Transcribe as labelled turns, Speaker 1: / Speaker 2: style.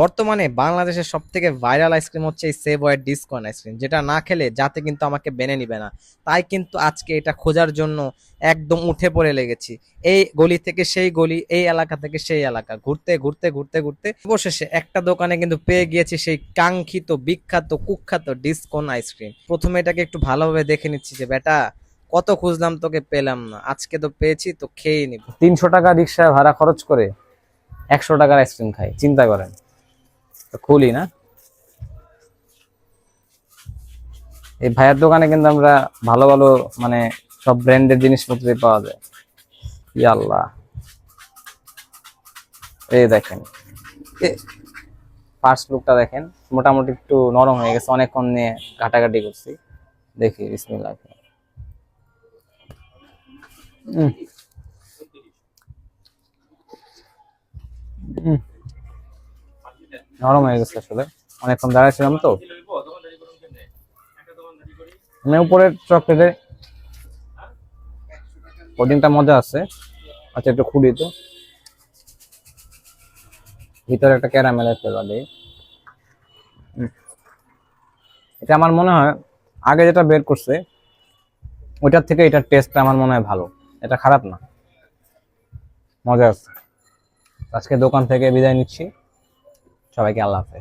Speaker 1: বর্তমানে বাংলাদেশের সব থেকে ভাইরাল আইসক্রিম হচ্ছে এই সেভয়ের ডিসকর্ন আইসক্রিম, যেটা না খেলে যাতে কিন্তু আমাকে মেনে নিবে না। তাই কিন্তু আজকে এটা খোঁজার জন্য একদম উঠে পড়ে লেগেছি। এই গলি থেকে সেই গলি, এই এলাকা থেকে সেই এলাকা, ঘুরতে ঘুরতে ঘুরতে ঘুরতে অবশেষে একটা দোকানে কিন্তু পেয়ে গিয়েছি সেই কাঙ্ক্ষিত বিখ্যাত কুখ্যাত ডিসকর্ন আইসক্রিম। প্রথমে এটাকে একটু ভালোভাবে দেখে নিচ্ছি যে বেটা, কত খুঁজলাম তোকে পেলাম না, আজকে তো পেয়েছি, তো খেয়ে নিব।
Speaker 2: 300 টাকা রিক্সা ভাড়া খরচ করে 100 টাকার আইসক্রিম খাই, চিন্তা করেন। তো খুলি না, এই ভাইয়ের দোকানে কিন্তু আমরা ভালো ভালো মানে সব ব্র্যান্ডের জিনিসপত্রই পাওয়া যায়। ই আল্লাহ, এই দেখেন, ফার্স্ট লুকটা দেখেন, মোটামুটি একটু নরম হয়ে গেছে, অনেকক্ষণ নিয়ে ঘাটাঘাটি করছি। দেখি বিসমিল্লাহ। উম, উম, নরম হয়ে গেছে আসলে, অনেকক্ষণ দাঁড়াইছিলাম তো। মানে উপরের চকলেটের কোটিংটা মজা আছে। আচ্ছা, একটু খুলি তো, ভিতরে একটা ক্যারামেলের ফ্লেভার দিই। এটা আমার মনে হয় আগে যেটা বের করছে ওইটার থেকে এটার টেস্টটা আমার মনে হয় ভালো। এটা খারাপ না, মজা আছে। আজকে দোকান থেকে বিদায় নিচ্ছি, সবাইকে আল্লাহ হাফেজ।